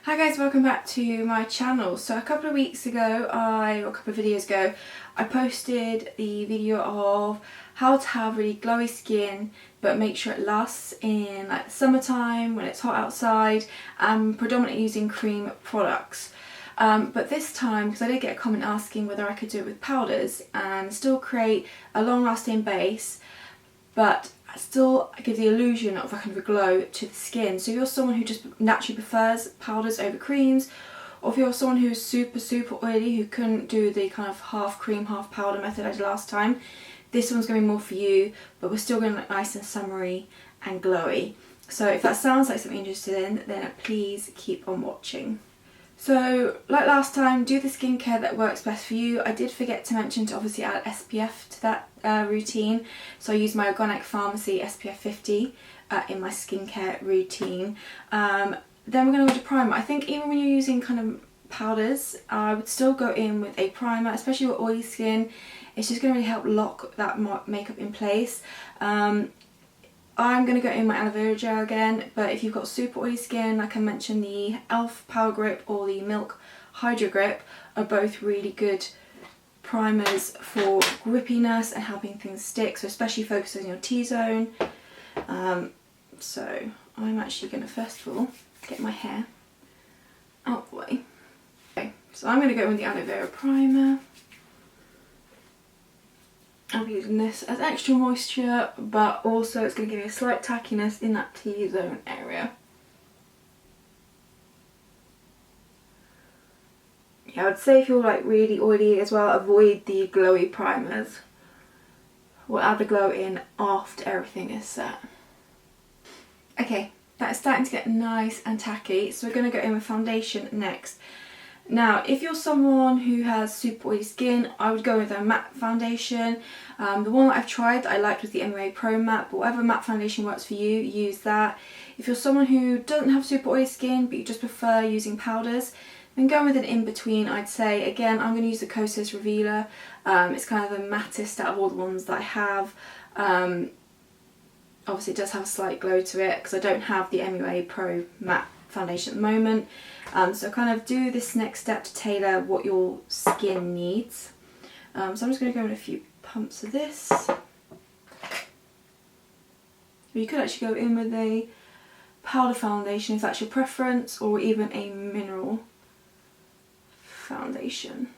Hi guys, welcome back to my channel. So a couple of weeks ago, or a couple of videos ago, I posted the video of how to have really glowy skin but make sure it lasts in like summertime when it's hot outside, and predominantly using cream products. But this time, because I did get a comment asking whether I could do it with powders and still create a long-lasting base but still give the illusion of a kind of a glow to the skin. So if you're someone who just naturally prefers powders over creams, or if you're someone who's super oily who couldn't do the kind of half cream half powder method I did last time, this one's going to be more for you, but we're still going to look nice and summery and glowy. So if that sounds like something you're interested in, then please keep on watching. So like last time, do the skincare that works best for you. I did forget to mention to obviously add SPF to that routine, so I use my Organic Pharmacy SPF 50 in my skincare routine. Then we're going to go to primer. I think even when you're using kind of powders, I would still go in with a primer, especially with oily skin. It's just going to really help lock that makeup in place. I'm going to go in my aloe vera gel again, but if you've got super oily skin, like I mentioned, the e.l.f. Power Grip or the Milk Hydro Grip are both really good primers for grippiness and helping things stick, so especially focusing on your T-zone. So I'm actually going to first of all get my hair out the way. Okay, so I'm going to go in with the aloe vera primer. I'm using this as extra moisture, but also it's going to give you a slight tackiness in that T-zone area. Yeah, I would say if you're like really oily as well, avoid the glowy primers. We'll add the glow in after everything is set. Okay, that's starting to get nice and tacky, so we're going to go in with foundation next. Now, if you're someone who has super oily skin, I would go with a matte foundation. The one that I've tried that I liked was the MUA Pro Matte, but whatever matte foundation works for you, use that. If you're someone who doesn't have super oily skin, but you just prefer using powders, then go with an in-between, I'd say. Again, I'm going to use the Kosas Revealer. It's kind of the mattest out of all the ones that I have. Obviously it does have a slight glow to it because I don't have the MUA Pro Matte foundation at the moment. So kind of do this next step to tailor what your skin needs. So I'm just going to go in a few pumps of this. You could actually go in with a powder foundation if that's your preference, or even a mineral foundation.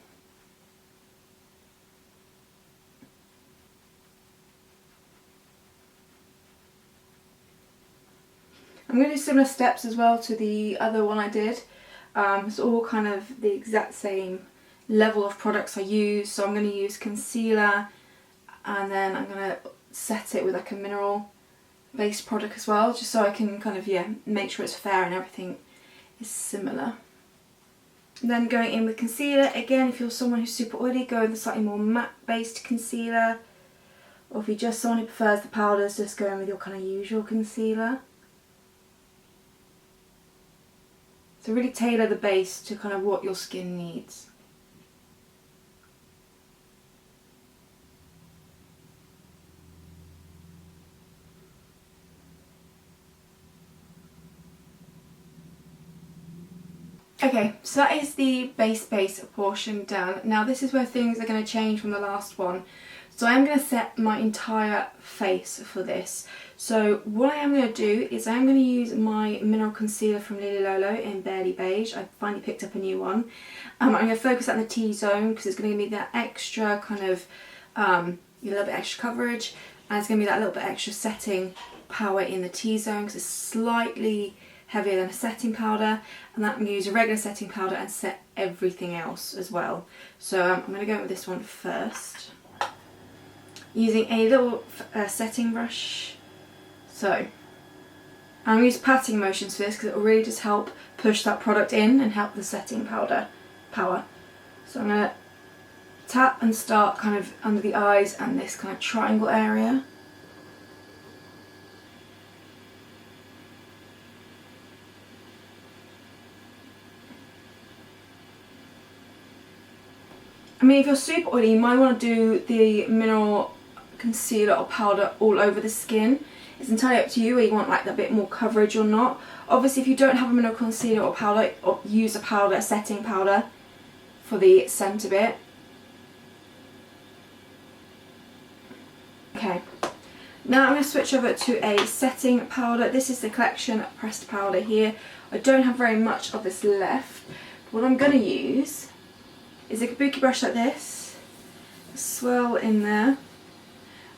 I'm going to do similar steps as well to the other one I did. It's all kind of the exact same level of products I use. So I'm going to use concealer, and then I'm going to set it with like a mineral based product as well, just so I can kind of, make sure it's fair and everything is similar. And then going in with concealer, again, if you're someone who's super oily, go with a slightly more matte based concealer. Or if you're just someone who prefers the powders, just go in with your kind of usual concealer. So really tailor the base to kind of what your skin needs. Okay, so that is the base portion done. Now this is where things are going to change from the last one. So I'm going to set my entire face for this. So what I am going to do is I'm going to use my mineral concealer from Lily Lolo in Barely Beige. I finally picked up a new one. I'm going to focus on the T-zone because it's going to give me that extra kind of, a little bit extra coverage, and it's going to be that little bit extra setting power in the T-zone because it's slightly heavier than a setting powder, and that I'm going to use a regular setting powder and set everything else as well. So I'm going to go with this one first, using a little setting brush. So I'm going to use patting motions for this because it will really just help push that product in and help the setting powder power. So I'm going to tap and start kind of under the eyes and this kind of triangle area. I mean, if you're super oily, you might want to do the mineral concealer or powder all over the skin. It's entirely up to you whether you want like a bit more coverage or not. Obviously, if you don't have a mineral concealer or powder, or use a powder, a setting powder for the centre bit. Okay, now I'm going to switch over to a setting powder. This is the Collection pressed powder here. I don't have very much of this left. What I'm going to use is a kabuki brush like this, swirl in there,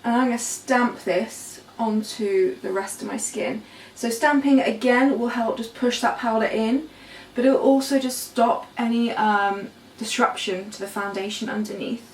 and I'm going to stamp this onto the rest of my skin. So stamping again will help just push that powder in, but it will also just stop any disruption to the foundation underneath.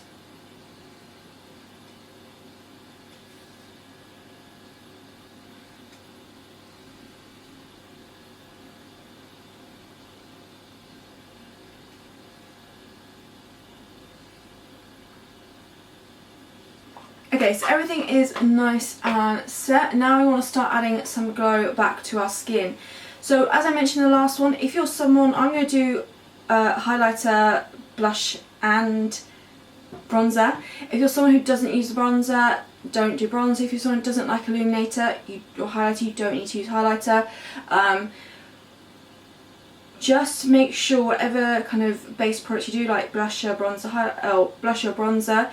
Okay, so everything is nice and set. Now we want to start adding some glow back to our skin. So as I mentioned in the last one, if you're someone, I'm going to do highlighter, blush and bronzer. If you're someone who doesn't use the bronzer, don't do bronzer. If you're someone who doesn't like illuminator or highlighter, you don't need to use highlighter. Just make sure whatever kind of base products you do, like blusher, bronzer,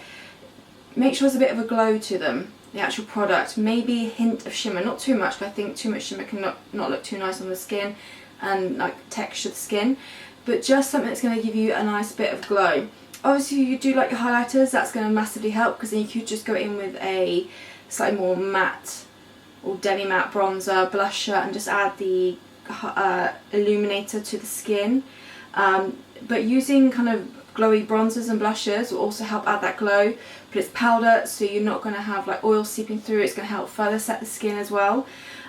make sure there's a bit of a glow to them, the actual product. Maybe a hint of shimmer, not too much, because I think too much shimmer can not look too nice on the skin and like texture the skin, but just something that's going to give you a nice bit of glow. Obviously if you do like your highlighters, that's going to massively help, because then you could just go in with a slightly more matte or demi-matte bronzer, blusher, and just add the illuminator to the skin. But using kind of glowy bronzers and blushers will also help add that glow, but it's powder, so you're not going to have like oil seeping through. It's going to help further set the skin as well.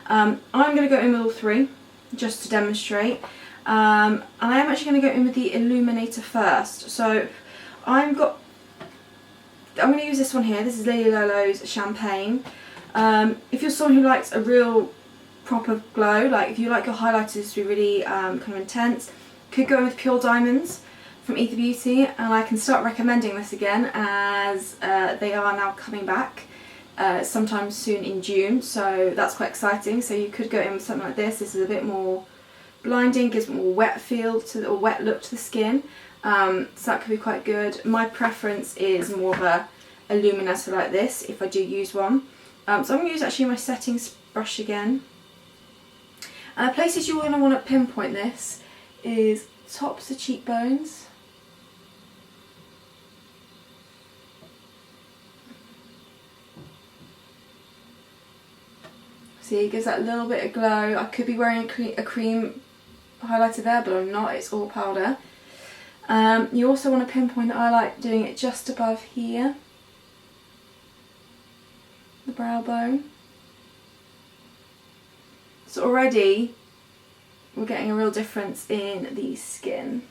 I'm going to go in with all three just to demonstrate, and I am actually going to go in with the illuminator first. So I'm going to use this one here. This is Lady Lolo's Champagne. If you're someone who likes a real proper glow, like if you like your highlighters to be really kind of intense, could go in with Pure Diamonds from Ether Beauty, and I can start recommending this again as they are now coming back sometime soon in June, so that's quite exciting. So you could go in with something like this. This is a bit more blinding, gives more wet feel to or wet look to the skin, so that could be quite good. My preference is more of a illuminator like this if I do use one. So I'm going to use actually my settings brush again. Places you're going to want to pinpoint this is tops of cheekbones. See, it gives that little bit of glow. I could be wearing a cream highlighter there, but I'm not, it's all powder. You also want to pinpoint that I like doing it just above here, the brow bone. So already we're getting a real difference in the skin.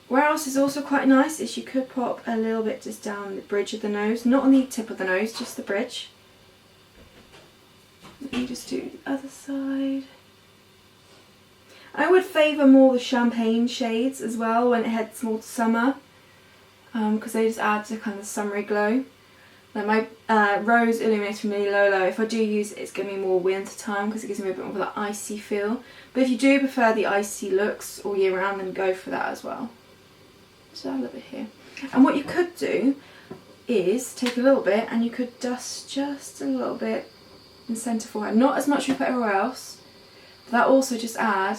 Where else is also quite nice is you could pop a little bit just down the bridge of the nose, not on the tip of the nose, just the bridge. Let me just do the other side. I would favour more the champagne shades as well when it heads more to summer, because they just add to kind of summery glow. Like my Rose Illuminator from Lady Lolo, if I do use it, it's going to be more winter time because it gives me a bit more of that icy feel. But if you do prefer the icy looks all year round, then go for that as well. So a little bit here. And what you could do is take a little bit and you could dust just a little bit in the centre forehead. Not as much as you put everywhere else. But that also just add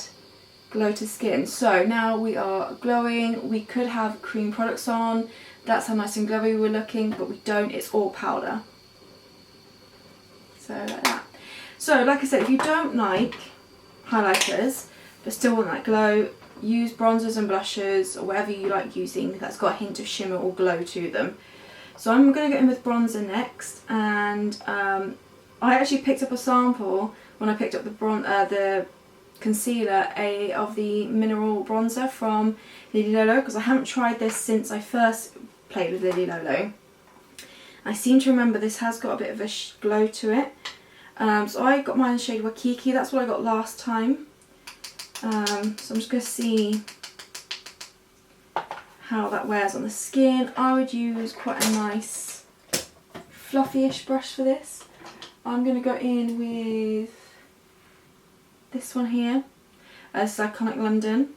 glow to skin. So now we are glowing. We could have cream products on. That's how nice and glowy we're looking, but we don't, it's all powder. So like that. So like I said, if you don't like highlighters but still want that glow, use bronzers and blushers or whatever you like using that's got a hint of shimmer or glow to them. So I'm going to go in with bronzer next, and I actually picked up a sample when I picked up the concealer of the mineral bronzer from Lady Lolo, because I haven't tried this since I first played with Lady Lolo. I seem to remember this has got a bit of a glow to it. So I got mine in the shade Wakiki, that's what I got last time. So I'm just going to see how that wears on the skin. I would use quite a nice fluffy-ish brush for this. I'm going to go in with this one here. This is Iconic London.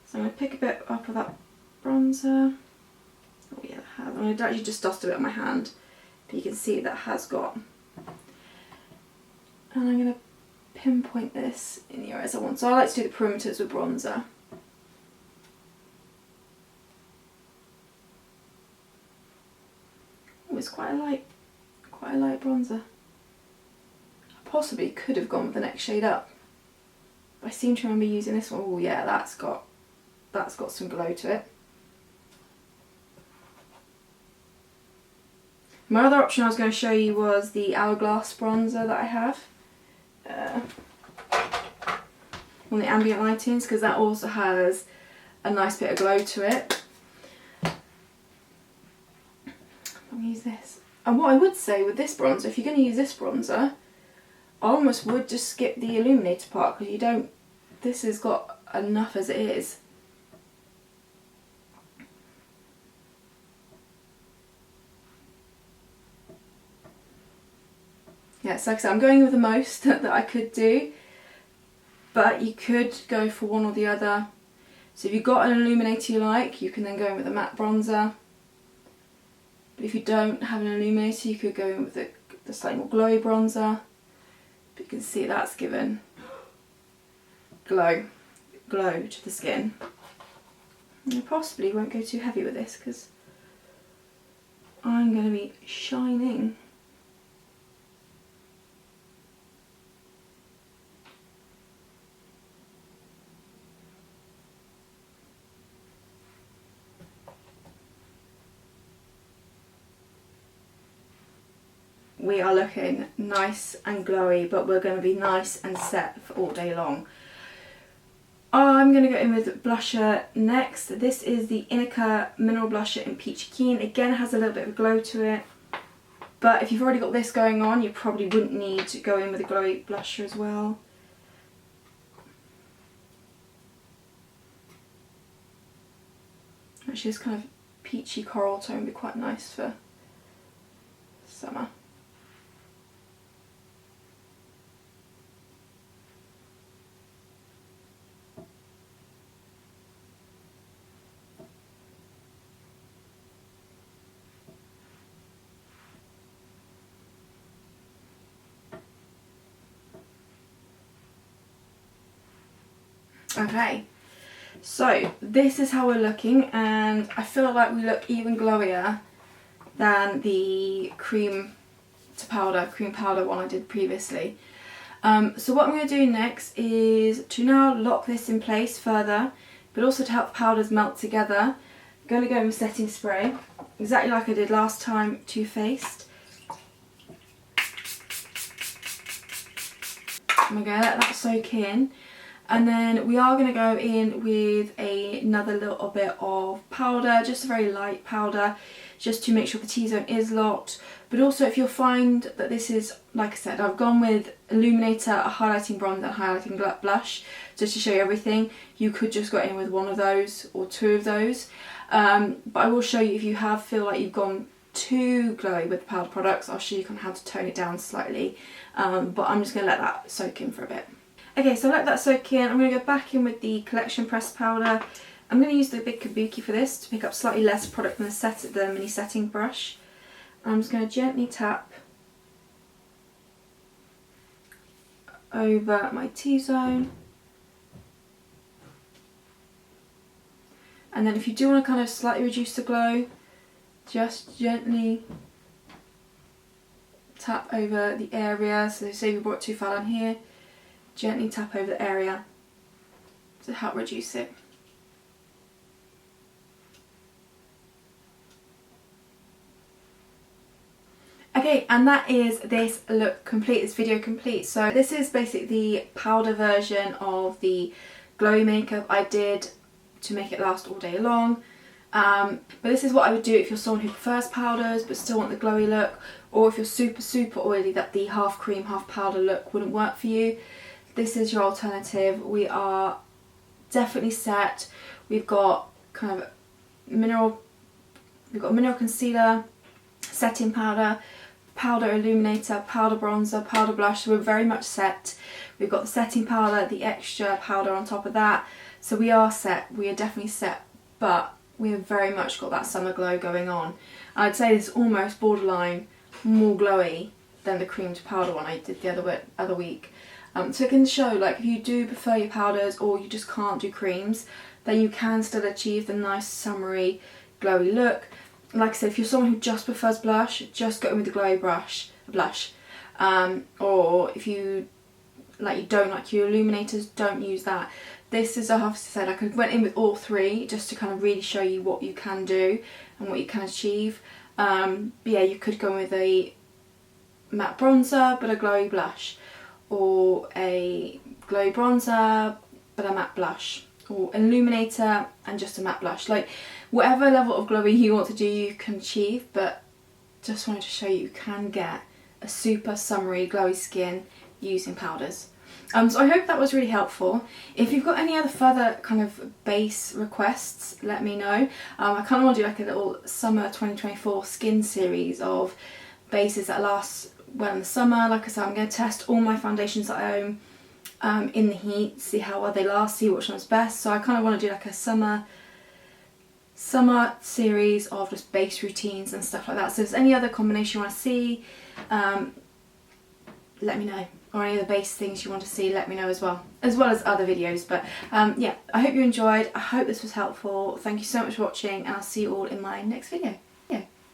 So I'm going to pick a bit up of that bronzer. Oh yeah, that has. I'm going to actually just dust a bit on my hand, but you can see that has got. And I'm going to pinpoint this in the areas I want. So I like to do the perimeters with bronzer. Oh, it's quite a light bronzer. I possibly could have gone with the next shade up. But I seem to remember using this one. Oh yeah, that's got some glow to it. My other option I was going to show you was the Hourglass bronzer that I have on the ambient lightings, because that also has a nice bit of glow to it. I'll use this. And what I would say with this bronzer, if you're going to use this bronzer, I almost would just skip the illuminator part, because you don't. This has got enough as it is. Yeah, so like I said, I'm going with the most that I could do, but you could go for one or the other. So if you've got an illuminator you like, you can then go in with a matte bronzer. But if you don't have an illuminator, you could go in with the slightly more glowy bronzer. But you can see that's given glow to the skin. And I possibly won't go too heavy with this, because I'm going to be shining. We are looking nice and glowy, but we're going to be nice and set for all day long. I'm going to go in with blusher next. This is the Inica Mineral Blusher in Peachy Keen. Again, it has a little bit of glow to it. But if you've already got this going on, you probably wouldn't need to go in with a glowy blusher as well. Actually, this kind of peachy coral tone would be quite nice for summer. Okay, so this is how we're looking, and I feel like we look even glowier than the cream powder one I did previously. So what I'm going to do next is to now lock this in place further, but also to help powders melt together. I'm going to go in with setting spray, exactly like I did last time, Too Faced. I'm going to let that soak in. And then we are going to go in with another little bit of powder, just a very light powder, just to make sure the T-zone is locked. But also if you'll find that this is, like I said, I've gone with illuminator, a highlighting bronzer and highlighting blush, just to show you everything. You could just go in with one of those or two of those. But I will show you, if you feel like you've gone too glowy with the powder products, I'll show you kind of how to tone it down slightly. But I'm just going to let that soak in for a bit. Okay, so let that soak in. I'm going to go back in with the Collection Pressed Powder. I'm going to use the big kabuki for this to pick up slightly less product than the mini setting brush. I'm just going to gently tap over my T-zone. And then if you do want to kind of slightly reduce the glow, just gently tap over the area. So say we brought it too far down here, gently tap over the area to help reduce it. Okay, and that is this look complete, this video complete. So this is basically the powder version of the glowy makeup I did to make it last all day long. But this is what I would do if you're someone who prefers powders but still want the glowy look, or if you're super oily that the half cream, half powder look wouldn't work for you. This is your alternative. We are definitely set. We've got kind of mineral concealer, setting powder, powder illuminator, powder bronzer, powder blush, so we're very much set. We've got the setting powder, the extra powder on top of that, so we are set, we are definitely set, but we have very much got that summer glow going on. And I'd say this is almost borderline more glowy than the cream to powder one I did the other week. So it can show, like, if you do prefer your powders or you just can't do creams, then you can still achieve the nice summery glowy look. Like I said, if you're someone who just prefers blush, just go in with the glowy blush. Or if you don't like your illuminators, don't use that. This is, I have to say, like, I went in with all three just to kind of really show you what you can do and what you can achieve. But yeah, you could go in with a matte bronzer but a glowy blush, or a glowy bronzer but a matte blush, or an illuminator and just a matte blush. Like, whatever level of glowy you want to do, you can achieve, but just wanted to show you can get a super summery glowy skin using powders. So I hope that was really helpful. If you've got any other further kind of base requests, let me know. I kind of want to do like a little summer 2024 skin series of bases that last well in the summer. Like I said, I'm going to test all my foundations that I own in the heat, see how well they last, see which one's best. So I kind of want to do like a summer series of just base routines and stuff like that. So if there's any other combination you want to see, let me know. Or any of the base things you want to see, let me know as well as other videos. But yeah, I hope you enjoyed. I hope this was helpful. Thank you so much for watching, and I'll see you all in my next video.